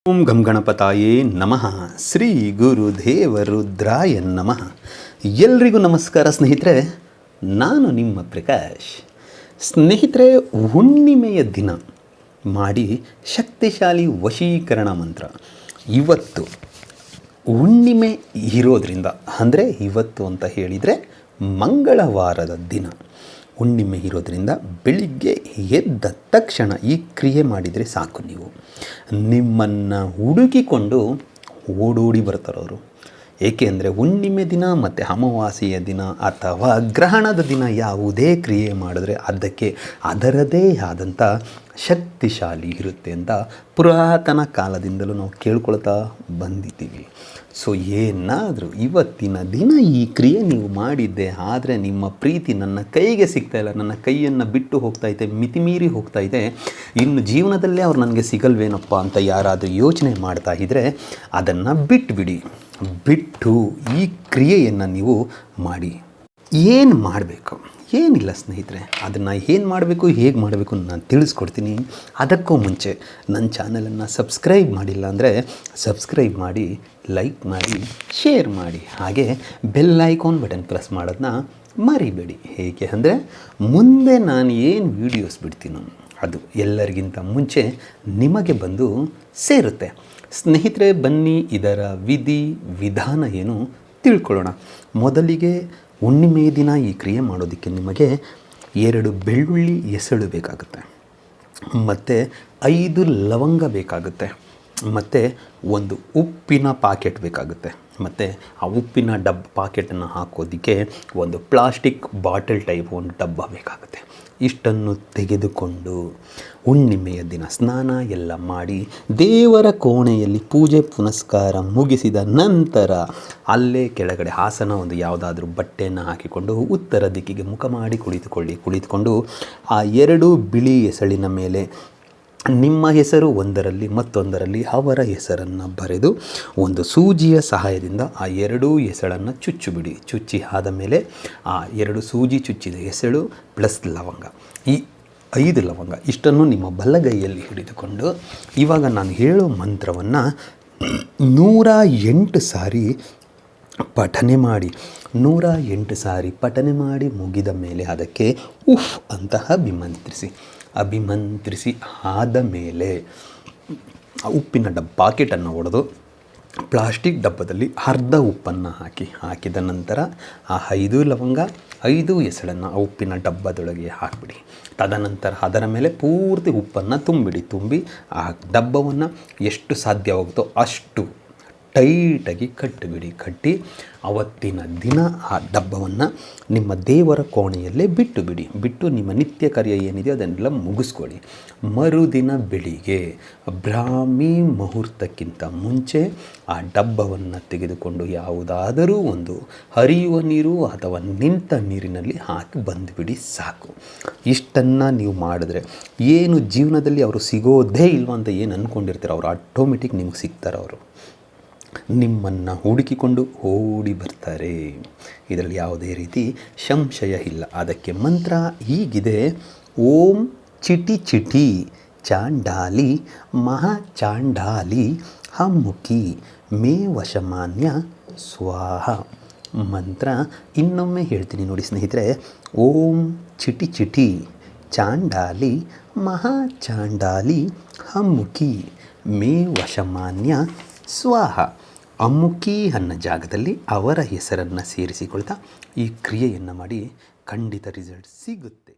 ಓಂ ಗಂ ಗಣಪತಾಯೇ ನಮಃ. ಶ್ರೀ ಗುರುದೇವ ರುದ್ರಾಯ ನಮಃ. ಎಲ್ರಿಗೂ ನಮಸ್ಕಾರ ಸ್ನೇಹಿತರೆ, ನಾನು ನಿಮ್ಮ ಪ್ರಕಾಶ್. ಸ್ನೇಹಿತರೆ, ಹುಣ್ಣಿಮೆಯ ದಿನ ಮಾಡಿ ಶಕ್ತಿಶಾಲಿ ವಶೀಕರಣ ಮಂತ್ರ. ಇವತ್ತು ಹುಣ್ಣಿಮೆ ಇರೋದ್ರಿಂದ, ಅಂದರೆ ಇವತ್ತು ಅಂತ ಹೇಳಿದರೆ ಮಂಗಳವಾರದ ದಿನ ಹುಣ್ಣಿಮೆ ಇರೋದ್ರಿಂದ ಬೆಳಿಗ್ಗೆ ಎದ್ದ ತಕ್ಷಣ ಈ ಕ್ರಿಯೆ ಮಾಡಿದರೆ ಸಾಕು. ನೀವು ನಿಮ್ಮನ್ನು ಹುಡುಕಿಕೊಂಡು ಓಡೋಡಿ ಬರ್ತಾರವರು. ಏಕೆ ಅಂದರೆ ಹುಣ್ಣಿಮೆ ದಿನ ಮತ್ತು ಅಮಾವಾಸ್ಯೆಯ ದಿನ ಅಥವಾ ಗ್ರಹಣದ ದಿನ ಯಾವುದೇ ಕ್ರಿಯೆ ಮಾಡಿದ್ರೆ ಅದಕ್ಕೆ ಅದರದೇ ಆದಂಥ ಶಕ್ತಿಶಾಲಿ ಇರುತ್ತೆ ಅಂತ ಪುರಾತನ ಕಾಲದಿಂದಲೂ ನಾವು ಕೇಳ್ಕೊಳ್ತಾ ಬಂದಿದ್ದೀವಿ. ಸೊ ಏನಾದರೂ ಇವತ್ತಿನ ದಿನ ಈ ಕ್ರಿಯೆ ನೀವು ಮಾಡಿದ್ದೆ ಆದರೆ ನಿಮ್ಮ ಪ್ರೀತಿ ನನ್ನ ಕೈಗೆ ಸಿಗ್ತಾಯಿಲ್ಲ, ನನ್ನ ಕೈಯನ್ನು ಬಿಟ್ಟು ಹೋಗ್ತಾಯಿದೆ, ಮಿತಿಮೀರಿ ಹೋಗ್ತಾಯಿದೆ, ಇನ್ನು ಜೀವನದಲ್ಲೇ ಅವ್ರು ನನಗೆ ಸಿಗಲ್ವೇನಪ್ಪ ಅಂತ ಯಾರಾದರೂ ಯೋಚನೆ ಮಾಡ್ತಾ ಇದ್ದರೆ ಅದನ್ನು ಬಿಟ್ಟು ಈ ಕ್ರಿಯೆಯನ್ನು ನೀವು ಮಾಡಿ. ಏನು ಮಾಡಬೇಕು? ಏನಿಲ್ಲ ಸ್ನೇಹಿತರೆ, ಅದನ್ನು ಏನು ಮಾಡಬೇಕು, ಹೇಗೆ ಮಾಡಬೇಕು ನಾನು ತಿಳಿಸ್ಕೊಡ್ತೀನಿ. ಅದಕ್ಕೂ ಮುಂಚೆ ನನ್ನ ಚಾನಲನ್ನು ಸಬ್ಸ್ಕ್ರೈಬ್ ಮಾಡಿಲ್ಲ ಅಂದರೆ ಸಬ್ಸ್ಕ್ರೈಬ್ ಮಾಡಿ, ಲೈಕ್ ಮಾಡಿ, ಶೇರ್ ಮಾಡಿ, ಹಾಗೆ ಬೆಲ್ ಐಕಾನ್ ಬಟನ್ ಪ್ರೆಸ್ ಮಾಡೋದನ್ನ ಮರಿಬೇಡಿ. ಹೇಗೆ ಅಂದರೆ ಮುಂದೆ ನಾನು ಏನು ವೀಡಿಯೋಸ್ ಬಿಡ್ತೀನೋ ಅದು ಎಲ್ಲರಿಗಿಂತ ಮುಂಚೆ ನಿಮಗೆ ಬಂದು ಸೇರುತ್ತೆ. ಸ್ನೇಹಿತರೆ, ಬನ್ನಿ ಇದರ ವಿಧಾನ ಏನು ತಿಳ್ಕೊಳ್ಳೋಣ. ಮೊದಲಿಗೆ ಹುಣ್ಣಿಮೆ ದಿನ ಈ ಕ್ರಿಯೆ ಮಾಡೋದಕ್ಕೆ ನಿಮಗೆ 2 ಬೆಳ್ಳುಳ್ಳಿ ಎಸಳು ಬೇಕಾಗುತ್ತೆ, ಮತ್ತು 5 ಲವಂಗ ಬೇಕಾಗುತ್ತೆ, ಮತ್ತು ಒಂದು ಉಪ್ಪಿನ ಪಾಕೆಟ್ ಬೇಕಾಗುತ್ತೆ, ಮತ್ತು ಆ ಉಪ್ಪಿನ ಪಾಕೆಟನ್ನು ಹಾಕೋದಕ್ಕೆ ಒಂದು ಪ್ಲಾಸ್ಟಿಕ್ ಬಾಟಲ್ ಟೈಪ್ ಒಂದು ಡಬ್ಬ ಬೇಕಾಗುತ್ತೆ. ಇಷ್ಟನ್ನು ತೆಗೆದುಕೊಂಡು ಹುಣ್ಣಿಮೆಯ ದಿನ ಸ್ನಾನ ಎಲ್ಲ ಮಾಡಿ ದೇವರ ಕೋಣೆಯಲ್ಲಿ ಪೂಜೆ ಪುನಸ್ಕಾರ ಮುಗಿಸಿದ ನಂತರ ಅಲ್ಲೇ ಕೆಳಗಡೆ ಹಾಸನ ಒಂದು ಯಾವುದಾದ್ರೂ ಬಟ್ಟೆಯನ್ನು ಹಾಕಿಕೊಂಡು ಉತ್ತರ ದಿಕ್ಕಿಗೆ ಮುಖ ಮಾಡಿ ಕುಳಿತುಕೊಂಡು ಆ 2 ಬಿಳಿ ಎಸಳಿನ ಮೇಲೆ ನಿಮ್ಮ ಹೆಸರು ಒಂದರಲ್ಲಿ ಮತ್ತೊಂದರಲ್ಲಿ ಅವರ ಹೆಸರನ್ನು ಬರೆದು ಒಂದು ಸೂಜಿಯ ಸಹಾಯದಿಂದ ಆ 2 ಎಸಳನ್ನು ಚುಚ್ಚಿಬಿಡಿ. ಚುಚ್ಚಿ ಆದ ಮೇಲೆ ಆ 2 ಸೂಜಿ ಚುಚ್ಚಿದ ಎಸಳು ಪ್ಲಸ್ ಲವಂಗ, ಈ 5 ಲವಂಗ ಇಷ್ಟನ್ನು ನಿಮ್ಮ ಬಲಗೈಯಲ್ಲಿ ಹಿಡಿದುಕೊಂಡು ಇವಾಗ ನಾನು ಹೇಳೋ ಮಂತ್ರವನ್ನು 108 ಸಾರಿ ಪಠನೆ ಮಾಡಿ. 108 ಸಾರಿ ಪಠನೆ ಮಾಡಿ ಮುಗಿದ ಮೇಲೆ ಅದಕ್ಕೆ ಉಫ್ ಅಂತ ಅಭಿಮಂತ್ರಿಸಿ ಆದ ಮೇಲೆ ಉಪ್ಪಿನ ಪಾಕೆಟನ್ನು ಒಡೆದು ಪ್ಲಾಸ್ಟಿಕ್ ಡಬ್ಬದಲ್ಲಿ ಅರ್ಧ ಉಪ್ಪನ್ನು ಹಾಕಿದ ನಂತರ ಆ 5 ಲವಂಗ 5 ಎಸಳನ್ನು ಆ ಉಪ್ಪಿನ ಡಬ್ಬದೊಳಗೆ ಹಾಕಿಬಿಡಿ. ತದನಂತರ ಅದರ ಮೇಲೆ ಪೂರ್ತಿ ಉಪ್ಪನ್ನು ತುಂಬಿ ಆ ಡಬ್ಬವನ್ನು ಎಷ್ಟು ಸಾಧ್ಯವಾಗುತ್ತೋ ಅಷ್ಟು ಟೈಟಾಗಿ ಕಟ್ಟಿ ಅವತ್ತಿನ ದಿನ ಆ ಡಬ್ಬವನ್ನು ನಿಮ್ಮ ದೇವರ ಕೋಣೆಯಲ್ಲೇ ಬಿಟ್ಟು ನಿಮ್ಮ ನಿತ್ಯ ಕಾರ್ಯ ಏನಿದೆ ಅದನ್ನೆಲ್ಲ ಮುಗಿಸ್ಕೊಳ್ಳಿ. ಮರುದಿನ ಬೆಳಿಗ್ಗೆ ಬ್ರಾಹ್ಮಿ ಮುಹೂರ್ತಕ್ಕಿಂತ ಮುಂಚೆ ಆ ಡಬ್ಬವನ್ನು ತೆಗೆದುಕೊಂಡು ಯಾವುದಾದರೂ ಒಂದು ಹರಿಯುವ ನೀರು ಅಥವಾ ನಿಂತ ನೀರಿನಲ್ಲಿ ಹಾಕಿ ಬಂದುಬಿಡಿ, ಸಾಕು. ಇಷ್ಟನ್ನು ನೀವು ಮಾಡಿದ್ರೆ ಏನು ಜೀವನದಲ್ಲಿ ಅವರು ಸಿಗೋದೇ ಇಲ್ವ ಅಂತ ಏನು ಅಂದ್ಕೊಂಡಿರ್ತಾರೆ, ಅವರು ಆಟೋಮೆಟಿಕ್ ನಿಮ್ಗೆ ಸಿಗ್ತಾರೆ. ಅವರು ನಿಮ್ಮನ್ನು ಹುಡುಕಿಕೊಂಡು ಓಡಿ ಬರ್ತಾರೆ. ಇದರಲ್ಲಿ ಯಾವುದೇ ರೀತಿ ಸಂಶಯ ಇಲ್ಲ. ಅದಕ್ಕೆ ಮಂತ್ರ ಹೀಗಿದೆ: ಓಂ ಚಿಟಿ ಚಿಟಿ ಚಾಂಡಾಲಿ ಮಹಾಚಾಂಡಾಲಿ ಹಮ್ಮುಖಿ ಮೇ ವಶಮಾನ್ಯ ಸ್ವಾಹ. ಮಂತ್ರ ಇನ್ನೊಮ್ಮೆ ಹೇಳ್ತೀನಿ ನೋಡಿ ಸ್ನೇಹಿತರೆ. ಓಂ ಚಿಟಿ ಚಿಟಿ ಚಾಂಡಾಲಿ ಮಹಾಚಾಂಡಾಲಿ ಹಮ್ಮುಖಿ ಮೇ ವಶಮಾನ್ಯ ಸ್ವಾಹ. ಅಮ್ಮುಖಿ ಅನ್ನೋ ಜಾಗದಲ್ಲಿ ಅವರ ಹೆಸರನ್ನು ಸೇರಿಸಿಕೊಳ್ತಾ ಈ ಕ್ರಿಯೆಯನ್ನು ಮಾಡಿ, ಖಂಡಿತ ರಿಸಲ್ಟ್ ಸಿಗುತ್ತೆ.